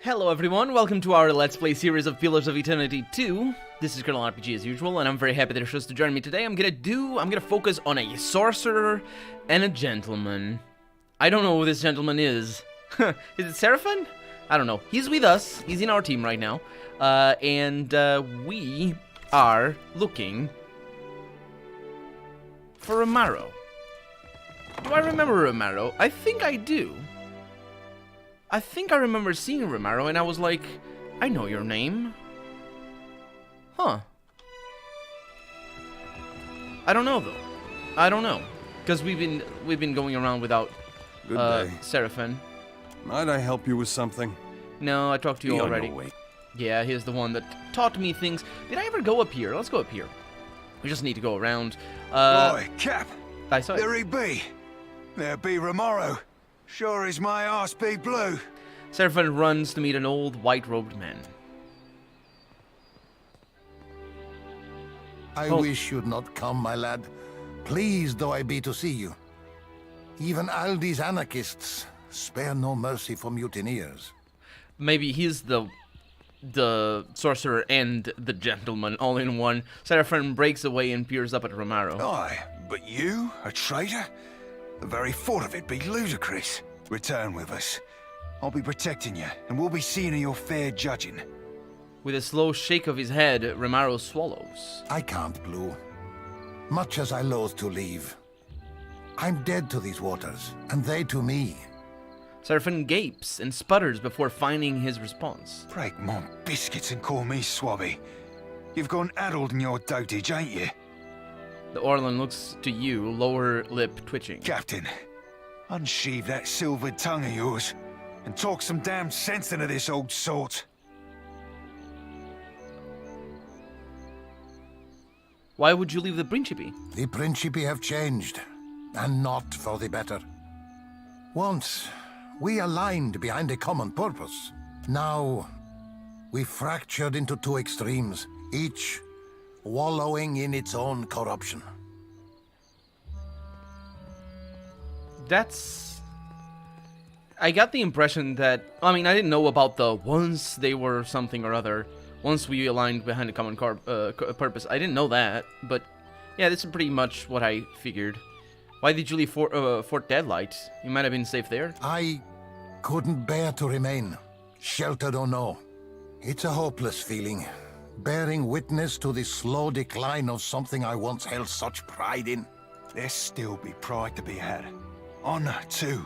Hello everyone, welcome to our Let's Play series of Pillars of Eternity 2. This is Colonel RPG as usual, and I'm very happy that you're supposed to join me today. I'm gonna focus on a sorcerer and a gentleman. I don't know who this gentleman is. Is it Serafen? I don't know. He's with us, he's in our team right now, and we are looking for Romero. Do I remember Romero? I think I do. I think I remember seeing Romero, and I was like, I know your name. Huh. I don't know, though. I don't know. Because we've been going around without Serafen. Might I help you with something? No, I talked to you already. Yeah, he's the one that taught me things. Did I ever go up here? Let's go up here. We just need to go around. Boy, Cap. I saw it. There he be. There be Romero. Sure is my arse be blue. Serafen runs to meet an old white-robed man. I wish you'd not come, my lad. Pleased though I be to see you. Even Aldi's anarchists spare no mercy for mutineers. Maybe he's the sorcerer and the gentleman all in one. Serafen breaks away and peers up at Romero. Aye, but you, a traitor? The very thought of it be ludicrous. Return with us. I'll be protecting you, and we'll be seeing your fair judging. With a slow shake of his head, Romero swallows. I can't, Blue. Much as I loathe to leave. I'm dead to these waters, and they to me. Serafen gapes and sputters before finding his response. Break my biscuits and call me Swabby. You've gone addled in your dotage, ain't you? The Norlin looks to you, lower lip twitching. Captain, unsheathe that silvered tongue of yours, and talk some damn sense into this old sort. Why would you leave the Principe? The Principi have changed, and not for the better. Once, we aligned behind a common purpose. Now, we fractured into two extremes, each wallowing in its own corruption. I got the impression that, I mean, I didn't know about the once they were something or other, once we aligned behind a common purpose. I didn't know that, but yeah, this is pretty much what I figured. Why did you leave Fort Deadlight? You might have been safe there. I couldn't bear to remain, sheltered or no. It's a hopeless feeling, bearing witness to the slow decline of something I once held such pride in. There still be pride to be had. Honor, too.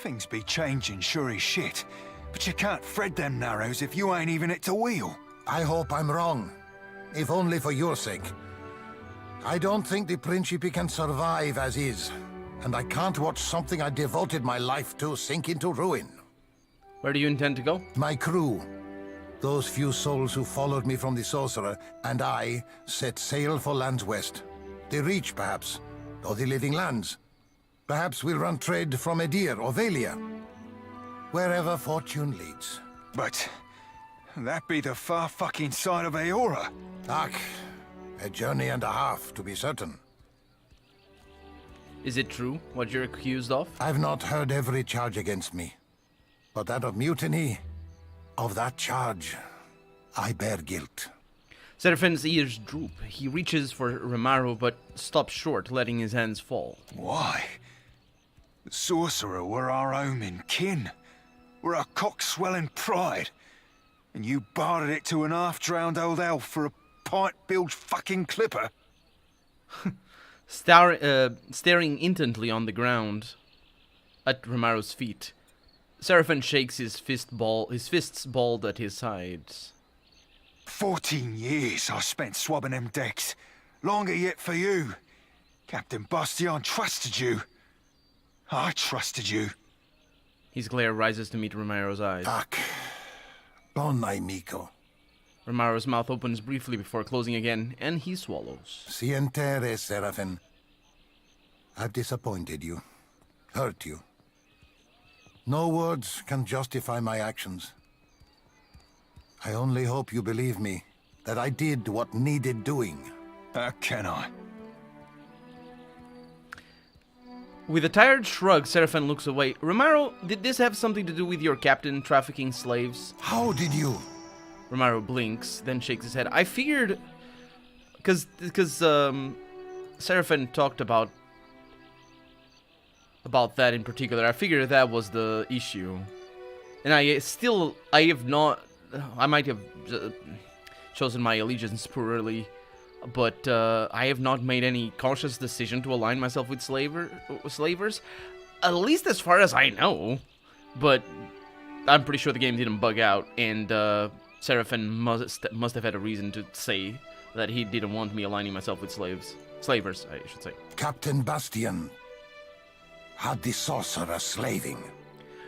Things be changing, sure as shit. But you can't thread them narrows if you ain't even at the wheel. I hope I'm wrong, if only for your sake. I don't think the Principe can survive as is, and I can't watch something I devoted my life to sink into ruin. Where do you intend to go? My crew, those few souls who followed me from the Sorcerer, and I set sail for lands west. The Reach, perhaps, or the Living Lands. Perhaps we'll run trade from Edir or Valia. Wherever fortune leads. But that be the far fucking side of Avera. Ach, a journey and a half, to be certain. Is it true, what you're accused of? I've not heard every charge against me. But that of mutiny, of that charge, I bear guilt. Serafen's ears droop. He reaches for Romero, but stops short, letting his hands fall. Why? The Sorcerer were our home and kin. We're our cock-swelling pride. And you bartered it to an half-drowned old elf for a pint-bilged fucking clipper? Staring intently on the ground at Romero's feet, Serafen shakes his fists balled at his sides. 14 years I spent swabbing them decks. Longer yet for you. Captain Bastion trusted you. I trusted you. His glare rises to meet Romero's eyes. Ach, bon amico. Romero's mouth opens briefly before closing again, and he swallows. Sientere, Serafen. I've disappointed you. Hurt you. No words can justify my actions. I only hope you believe me, that I did what needed doing. How can I? With a tired shrug, Serafen looks away. Romero, did this have something to do with your captain trafficking slaves? How did you? Romero blinks, then shakes his head. I figured... Because Serafen talked about that in particular. I figured that was the issue. And I have not... I might have chosen my allegiance poor early, but I have not made any conscious decision to align myself with slavers, at least as far as I know. But I'm pretty sure the game didn't bug out, and Serafen must have had a reason to say that he didn't want me aligning myself with slavers, I should say. Captain Bastian had the sorcerer slaving.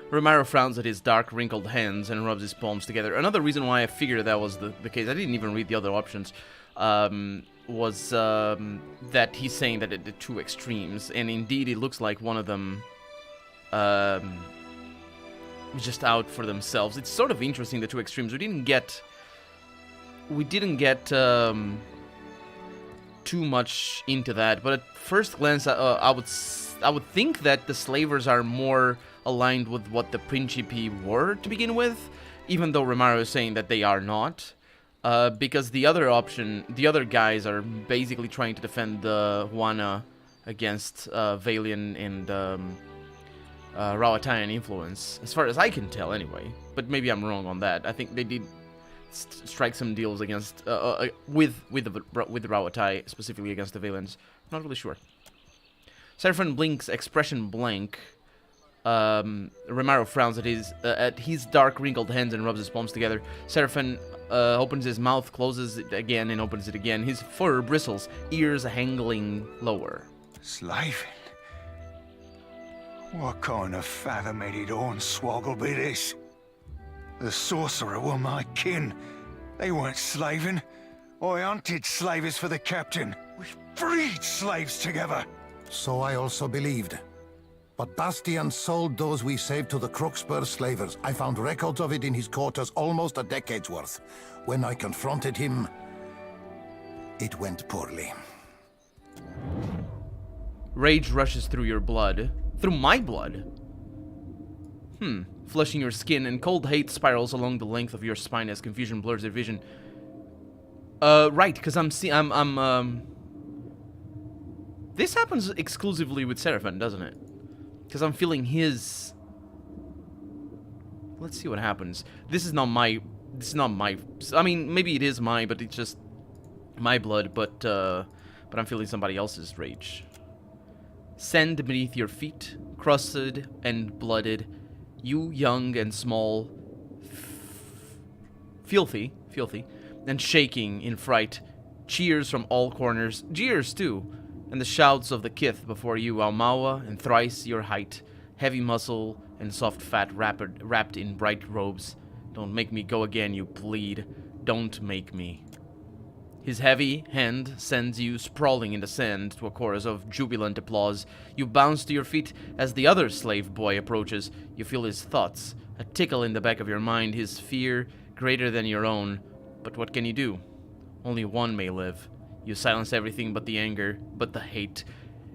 Romero frowns at his dark, wrinkled hands and rubs his palms together. Another reason why I figured that was the case, I didn't even read the other options, was that he's saying that the two extremes, and indeed it looks like one of them was just out for themselves. It's sort of interesting, the two extremes. We didn't get too much into that, but at first glance, I would think that the slavers are more aligned with what the Principi were to begin with, even though Romero is saying that they are not, because the other guys are basically trying to defend the Juana against Valian and Rawatayan influence, as far as I can tell anyway, but maybe I'm wrong on that. I think they did strike some deals against with the Rawatai, specifically against the Valians. Not really sure. Serafen blinks, expression blank. Romero frowns at his dark, wrinkled hands and rubs his palms together. Serafen opens his mouth, closes it again, and opens it again. His fur bristles, ears hangling lower. Slaving? What kind of fathom-headed hornswoggle be this? The sorcerer were my kin. They weren't slaving. I hunted slavers for the captain. We freed slaves together. So I also believed. But Bastian sold those we saved to the Crooksburg slavers. I found records of it in his quarters, almost a decade's worth. When I confronted him, it went poorly. Rage rushes through your blood. Through my blood? Flushing your skin, and cold hate spirals along the length of your spine as confusion blurs your vision. Right, because this happens exclusively with Serafen, doesn't it? Because I'm feeling his... Let's see what happens. This is not my... I mean, maybe it is but it's just my blood, but I'm feeling somebody else's rage. Sand beneath your feet, crusted and blooded, you young and small, filthy, and shaking in fright. Cheers from all corners, jeers too, and the shouts of the kith before you, Almawa, and thrice your height, heavy muscle and soft fat wrapped in bright robes. Don't make me go again, you plead. Don't make me. His heavy hand sends you sprawling in the sand to a chorus of jubilant applause. You bounce to your feet as the other slave boy approaches. You feel his thoughts, a tickle in the back of your mind, his fear greater than your own. But what can you do? Only one may live. You silence everything but the anger, but the hate,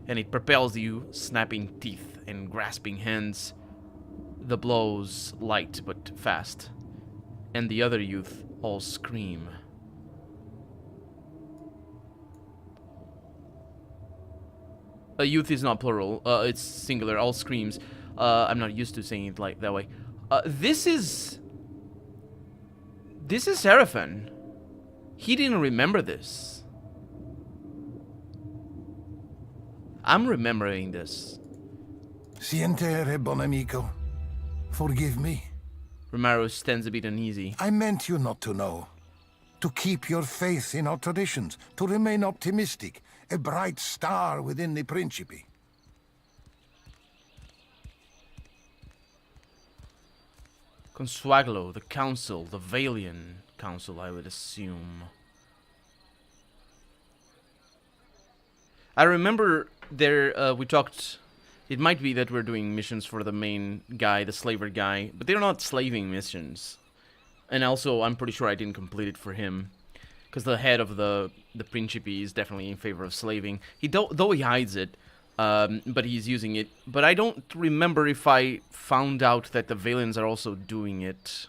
and it propels you, snapping teeth and grasping hands. The blows light but fast, and the other youth all scream. Youth is not plural, it's singular, all screams. I'm not used to saying it like that way. This is Serafen. He didn't remember this. I'm remembering this. Sientere, bon amico. Forgive me. Romero stands a bit uneasy. I meant you not to know. To keep your faith in our traditions. To remain optimistic. A bright star within the Principi. Consuaglo, the council, the Valian council, I would assume. I remember there, we talked... It might be that we're doing missions for the main guy, the slaver guy, but they're not slaving missions. And also, I'm pretty sure I didn't complete it for him. Because the head of the Principi is definitely in favor of slaving. Though he hides it, But he's using it. But I don't remember if I found out that the Valens are also doing it.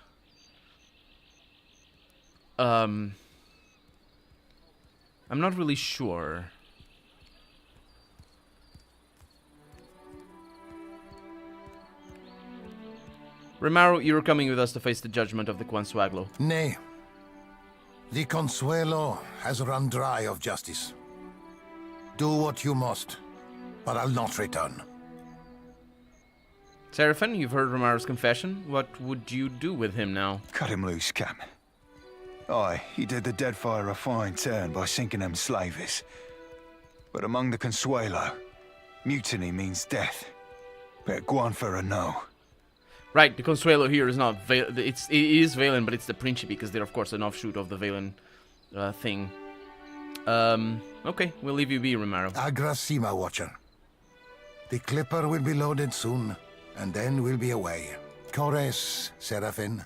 I'm not really sure. Romero, you're coming with us to face the judgment of the Consuelo. Nay. The Consuelo has run dry of justice. Do what you must, but I'll not return. Serafen, you've heard Romero's confession. What would you do with him now? Cut him loose, Cap. Aye, he did the Deadfire a fine turn by sinking them slavies. But among the Consuelo, mutiny means death. Bet Guanfer a no. Right, the Consuelo here is not it is Valen, but it's the Principe, because they're of course an offshoot of the Valen thing. Okay, we'll leave you be, Romero. Agrasima, Watcher. The Clipper will be loaded soon, and then we'll be away. Cores, Serafen.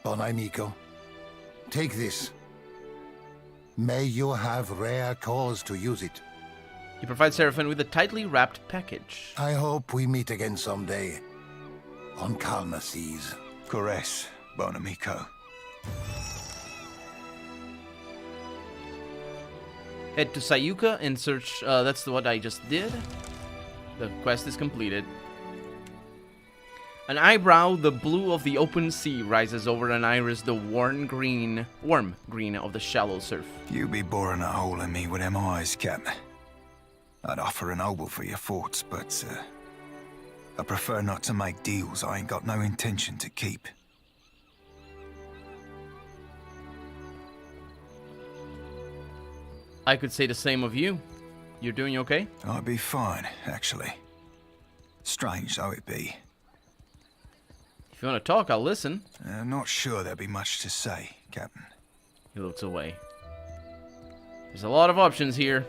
Bon amico. Take this. May you have rare cause to use it. He provides Serafen with a tightly wrapped package. I hope we meet again someday. On calmer seas. Cores, bon amico. Head to Sayuka and search. That's what I just did. The quest is completed. An eyebrow, the blue of the open sea, rises over an iris, the warm green of the shallow surf. You be boring a hole in me with them eyes, Cap. I'd offer an obol for your thoughts, but I prefer not to make deals I ain't got no intention to keep. I could say the same of you. You're doing okay? I'd be fine, actually. Strange though it be. If you want to talk, I'll listen. Not sure there'd be much to say, Captain. He looks away. There's a lot of options here.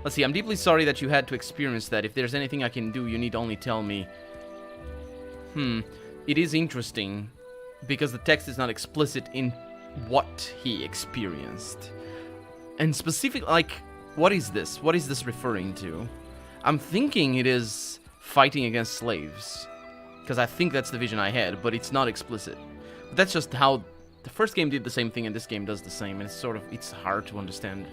Let's see, I'm deeply sorry that you had to experience that. If there's anything I can do, you need only tell me. It is interesting, because the text is not explicit in what he experienced. And specifically, like, what is this? What is this referring to? I'm thinking it is fighting against slaves, because I think that's the vision I had, but it's not explicit. But that's just how the first game did the same thing, and this game does the same, and it's hard to understand.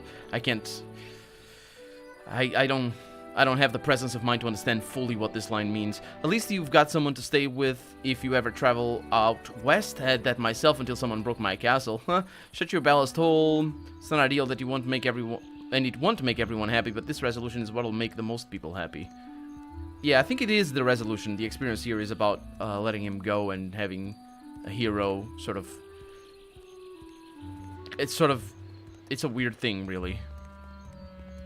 I don't have the presence of mind to understand fully what this line means. At least you've got someone to stay with if you ever travel out west. Had that myself until someone broke my castle. Shut your ballast hole. It's not ideal that you want to make everyone happy, but this resolution is what'll make the most people happy. Yeah, I think it is the resolution. The experience here is about letting him go and having a hero sort of... It's a weird thing, really.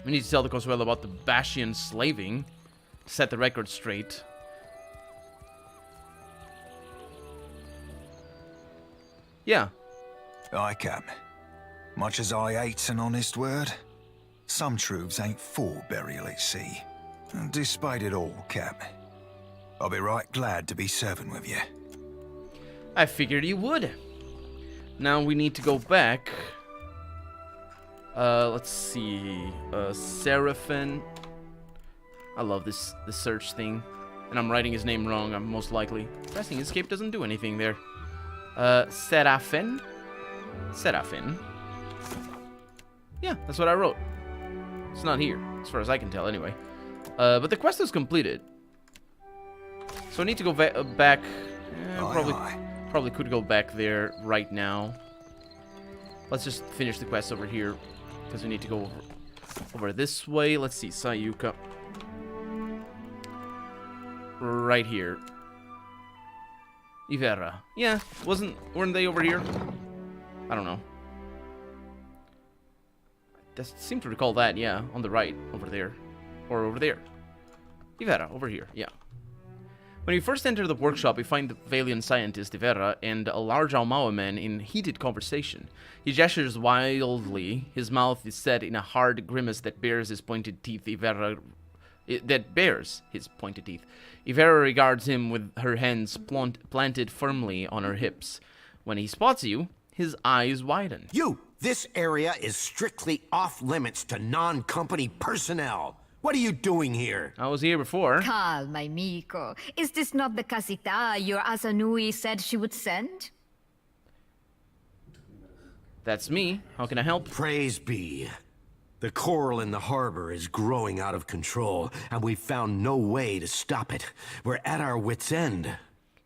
We need to tell the Consuelo about the Bashian slaving to set the record straight. Yeah. Aye, Cap. Much as I hate's an honest word, some truths ain't for burial at sea. And despite it all, Cap, I'll be right glad to be serving with you. I figured you would. Now we need to go back. Let's see. Serafen. I love this search thing. And I'm writing his name wrong, I'm most likely. Pressing escape doesn't do anything there. Serafen? Serafen. Yeah, that's what I wrote. It's not here, as far as I can tell, anyway. But the quest is completed. So I need to go back. Probably could go back there right now. Let's just finish the quest over here, because we need to go over this way. Let's see, Sayuka. Right here. Avera. Yeah, weren't they over here? I don't know. I seem to recall that, yeah, on the right, over there. Or over there. Avera, over here, yeah. When we first enter the workshop, we find the Valian scientist, Avera, and a large Almao man in heated conversation. He gestures wildly. His mouth is set in a hard grimace that bears his pointed teeth. Avera regards him with her hands planted firmly on her hips. When he spots you, his eyes widen. This area is strictly off-limits to non-company personnel. What are you doing here? I was here before. Calma, amico. Is this not the casita your Asanui said she would send? That's me. How can I help? Praise be. The coral in the harbor is growing out of control, and we've found no way to stop it. We're at our wits' end.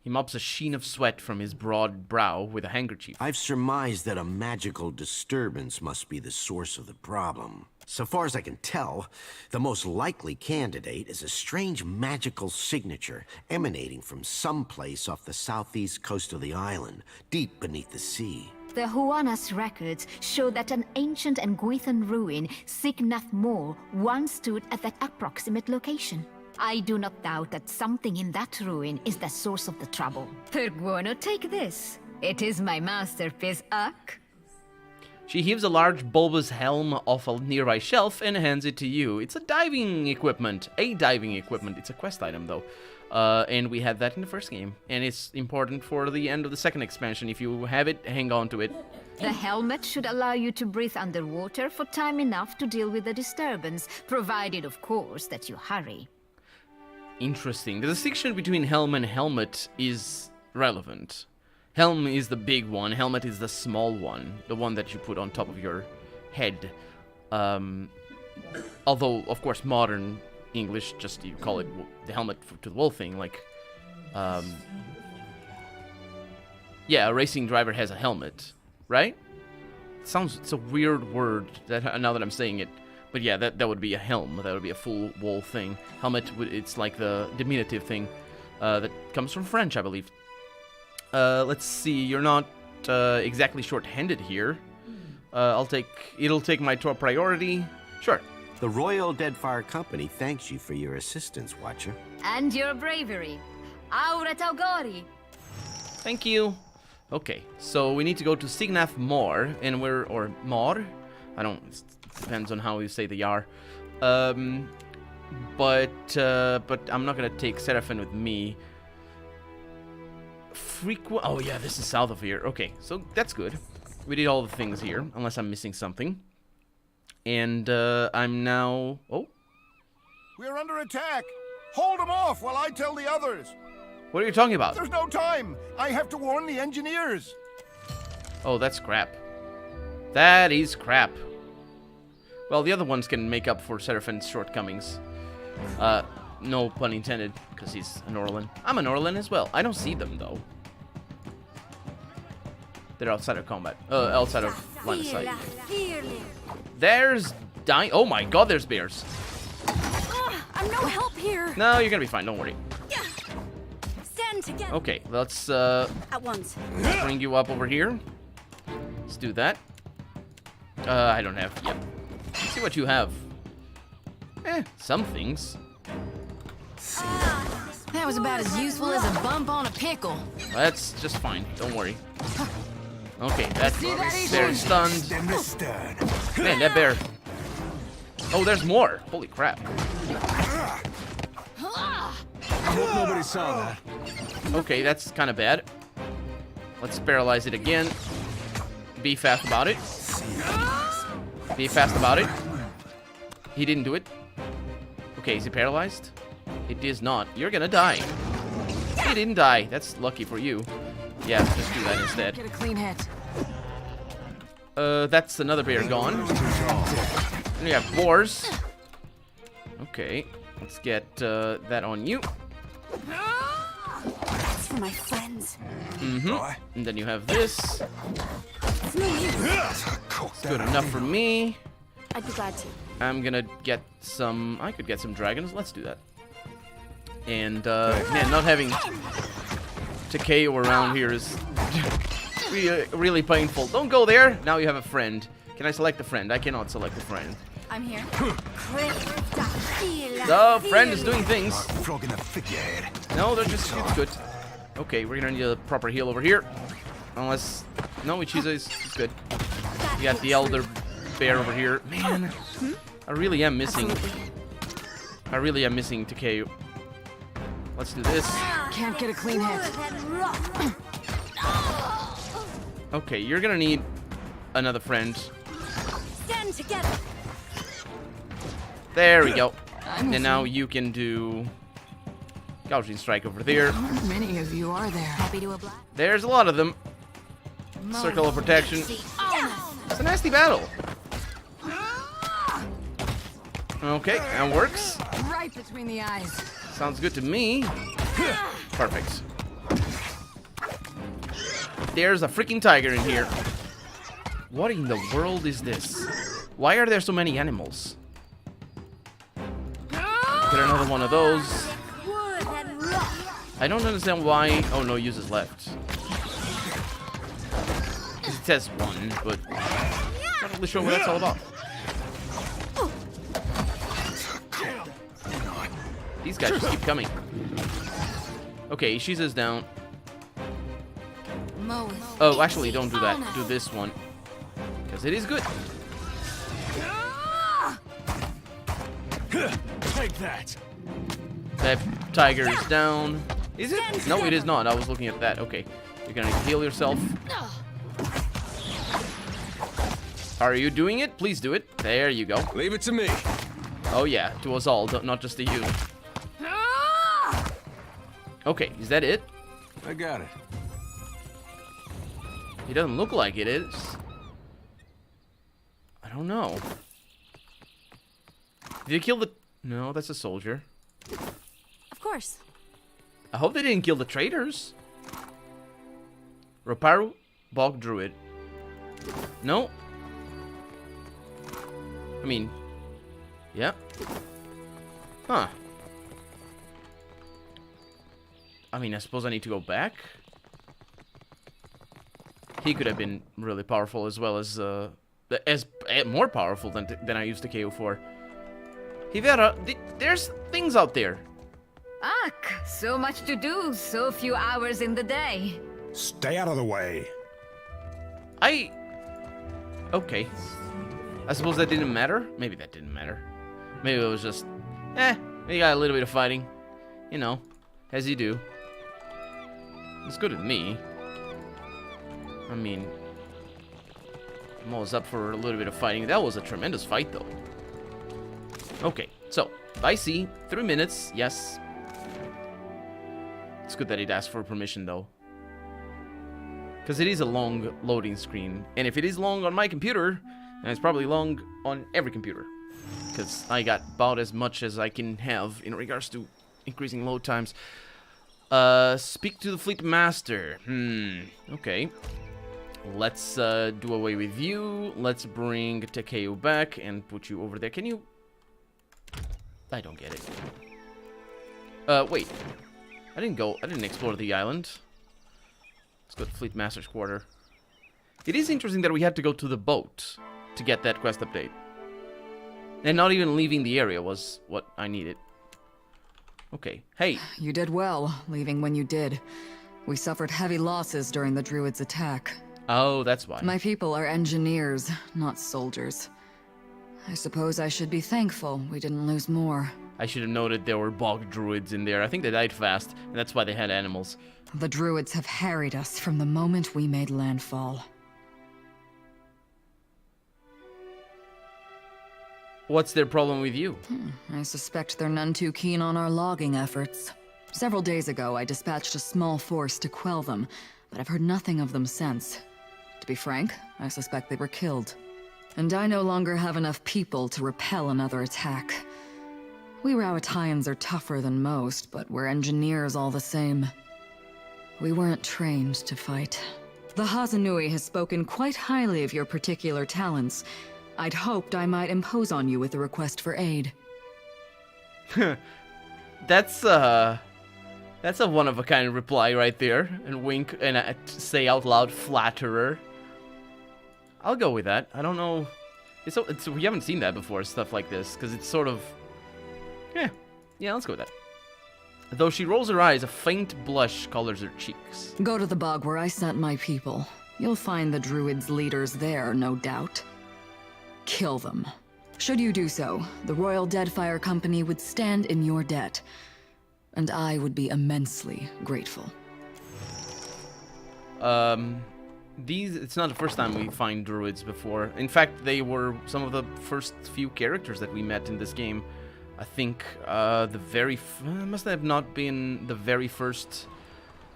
He mops a sheen of sweat from his broad brow with a handkerchief. I've surmised that a magical disturbance must be the source of the problem. So far as I can tell, the most likely candidate is a strange magical signature emanating from someplace off the southeast coast of the island, deep beneath the sea. The Huanas records show that an ancient and Guithan ruin, Signath Mor, once stood at that approximate location. I do not doubt that something in that ruin is the source of the trouble. Perguono, take this. It is my masterpiece, Uck. She heaves a large bulbous helm off a nearby shelf and hands it to you. It's a diving equipment. It's a quest item, though. And we had that in the first game. And it's important for the end of the second expansion. If you have it, hang on to it. The helmet should allow you to breathe underwater for time enough to deal with the disturbance, provided, of course, that you hurry. Interesting. The distinction between helm and helmet is relevant. Helm is the big one, helmet is the small one, the one that you put on top of your head. Although, of course, modern English, just you call it the helmet to the wolf thing, like... yeah, a racing driver has a helmet, right? It's a weird word that now that I'm saying it. But yeah, that would be a helm, that would be a full wool thing. Helmet, it's like the diminutive thing that comes from French, I believe. Let's see, you're not exactly short-handed here. It'll take my top priority. Sure. The Royal Deadfire Company thanks you for your assistance, Watcher. And your bravery. Aura Taugori. Thank you. Okay, so we need to go to Signath Mor, and or Mor? It depends on how you say the yar. But I'm not gonna take Serafen with me. Oh yeah, this is south of here. Okay, so that's good. We did all the things here, unless I'm missing something. And I'm now... Oh? We're under attack! Hold them off while I tell the others! What are you talking about? There's no time! I have to warn the engineers! Oh, that's crap. That is crap. Well, the other ones can make up for Serafen's shortcomings. No pun intended, because he's a Norlin. I'm a Norlin as well. I don't see them, though. They're outside of combat. Outside of line of sight. There's oh my god, there's bears. I'm no help here. No, you're gonna be fine, don't worry. Stand together. Okay, let's At once. bring you up over here. Let's do that. I don't have... Yep. Let's see what you have. Some things. That was about as useful as a bump on a pickle. That's just fine, don't worry. Okay, that bear is stunned. Man, that bear... Oh, there's more. Holy crap. I hope nobody saw that. Okay, that's kind of bad. Let's paralyze it again. Be fast about it. Be fast about it. He didn't do it. Okay, is he paralyzed? It is not. You're gonna die. He didn't die. That's lucky for you. Yeah, just do that instead. Get a clean hit. That's another bear gone. And we have boars. Okay, let's get that on you. That's for my friends. Mm-hmm. And then you have this. It's no use. It's good enough for me. I'd be glad to. I'm gonna get some... I could get some dragons. Let's do that. And, man, not having Takeo around here is really painful. Don't go there. Now you have a friend. Can I select a friend? I cannot select a friend. I'm here. The friend is doing things. Frog in the figurehead. No, they're just... It's good. Okay, we're gonna need a proper heal over here. Unless... No, Ichiza is good. You got the elder bear over here. Man, I really am missing... I really am missing Takeo. Let's do this. Can't get a clean hit. Okay, you're gonna need another friend. Stand together. There we go. And now you can do gouging strike over there. How many of you are there? Happy to oblige. There's a lot of them. Circle of protection. It's a nasty battle. Okay, that works. Right between the eyes. Sounds good to me. Perfect. There's a freaking tiger in here. What in the world is this? Why are there so many animals? Get another one of those. I don't understand why. Oh no, uses left. It says one, but not really sure what that's all about. These guys just keep coming. Okay, she's is down. Oh, actually, don't do that. Do this one. Because it is good. Take that. That tiger is down. Is it? No, it is not. I was looking at that. Okay. You're gonna heal yourself. Are you doing it? Please do it. There you go. Leave it to me. Oh yeah, to us all, not just to you. Okay, is that it? I got it. It doesn't look like it is. I don't know. Did you kill the... No, that's a soldier. Of course. I hope they didn't kill the traitors. Roparu, Bog Druid. No. I mean... Yeah. Huh. I mean, I suppose I need to go back. He could have been really powerful as well as more powerful than I used to KO for. Avera, there's things out there. Ugh, so much to do, so few hours in the day. Stay out of the way. Okay. I suppose that didn't matter? Maybe that didn't matter. Maybe it was just, you got a little bit of fighting. You know, as you do. It's good with me. I mean, I'm always up for a little bit of fighting. That was a tremendous fight, though. Okay, so, I see. 3 minutes, yes. It's good that it asked for permission, though. Because it is a long loading screen. And if it is long on my computer, then it's probably long on every computer. Because I got about as much as I can have in regards to increasing load times. Speak to the fleet master. Okay. Let's do away with you. Let's bring Takeo back and put you over there. Can you... I don't get it. Wait. I didn't explore the island. Let's go to Fleet Master's quarter. It is interesting that we had to go to the boat to get that quest update. And not even leaving the area was what I needed. Okay. Hey. You did well, leaving when you did. We suffered heavy losses during the Druids' attack. Oh, that's why. My people are engineers, not soldiers. I suppose I should be thankful we didn't lose more. I should have noted there were bog druids in there. I think they died fast, and that's why they had animals. The Druids have harried us from the moment we made landfall. What's their problem with you? I suspect they're none too keen on our logging efforts. Several days ago, I dispatched a small force to quell them, but I've heard nothing of them since. To be frank, I suspect they were killed. And I no longer have enough people to repel another attack. We Rowattians are tougher than most, but we're engineers all the same. We weren't trained to fight. The Hazanui has spoken quite highly of your particular talents. I'd hoped I might impose on you with a request for aid. That's a one-of-a-kind reply right there. And wink and say out loud, flatterer. I'll go with that. I don't know. We haven't seen that before, stuff like this, because it's sort of... Yeah, let's go with that. Though she rolls her eyes, a faint blush colors her cheeks. Go to the bog where I sent my people. You'll find the Druids' leaders there, no doubt. Kill them. Should you do so, the Royal Deadfire Company would stand in your debt. And I would be immensely grateful. It's not the first time we find druids before. In fact, they were some of the first few characters that we met in this game. I think the very must have not been the very first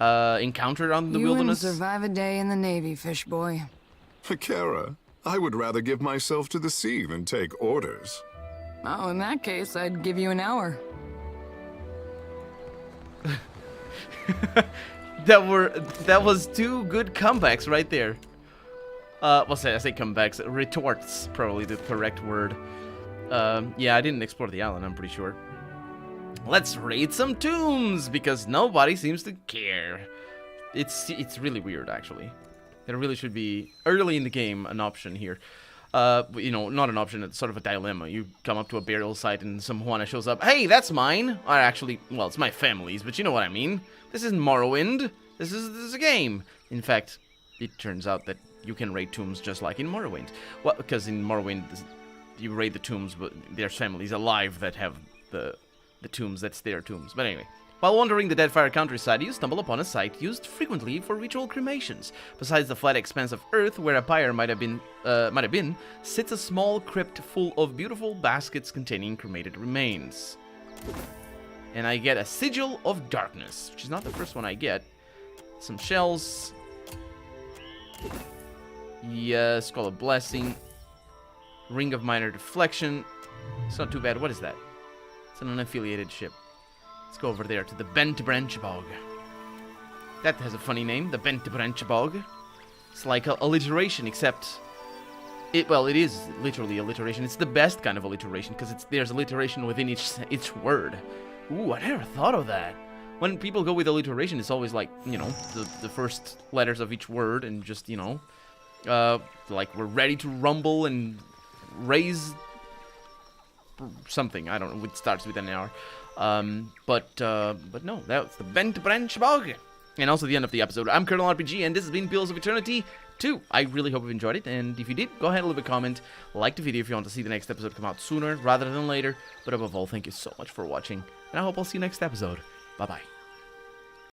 encounter on the You wouldn't wilderness. survive a day in the Navy, fish boy. Akira, I would rather give myself to the sea than take orders. Oh, in that case, I'd give you an hour. That was two good comebacks right there. Well, I say comebacks, retorts, probably the correct word. Yeah, I didn't explore the island, I'm pretty sure. Let's raid some tombs, because nobody seems to care. It's really weird, actually. There really should be, early in the game, an option here. You know, not an option, it's sort of a dilemma. You come up to a burial site and some Juana shows up. Hey, that's mine! Or actually, well, it's my family's, but you know what I mean. This isn't Morrowind. This is a game. In fact, it turns out that you can raid tombs just like in Morrowind. Well, because in Morrowind, you raid the tombs, but there's families alive that have the tombs, that's their tombs. But anyway, while wandering the Deadfire countryside, you stumble upon a site used frequently for ritual cremations. Besides the flat expanse of earth where a pyre might have been, sits a small crypt full of beautiful baskets containing cremated remains. And I get a Sigil of Darkness, which is not the first one I get. Some shells. Yeah, Skull of Blessing. Ring of Minor Deflection. It's not too bad. What is that? It's an unaffiliated ship. Let's go over there to the Bent Branch Bog. That has a funny name, the Bent Branch Bog. It's like alliteration, except... it is literally alliteration. It's the best kind of alliteration, because there's alliteration within each word. Ooh, I never thought of that. When people go with alliteration, it's always like, you know, the first letters of each word, and just, you know, like we're ready to rumble and raise something. I don't know. It starts with an R. But no, that's the Bent Branch Bog. And also the end of the episode. I'm Colonel RPG, and this has been Pillars of Eternity 2. I really hope you enjoyed it, and if you did, go ahead and leave a comment. Like the video if you want to see the next episode come out sooner rather than later. But above all, thank you so much for watching, and I hope I'll see you next episode. Bye-bye.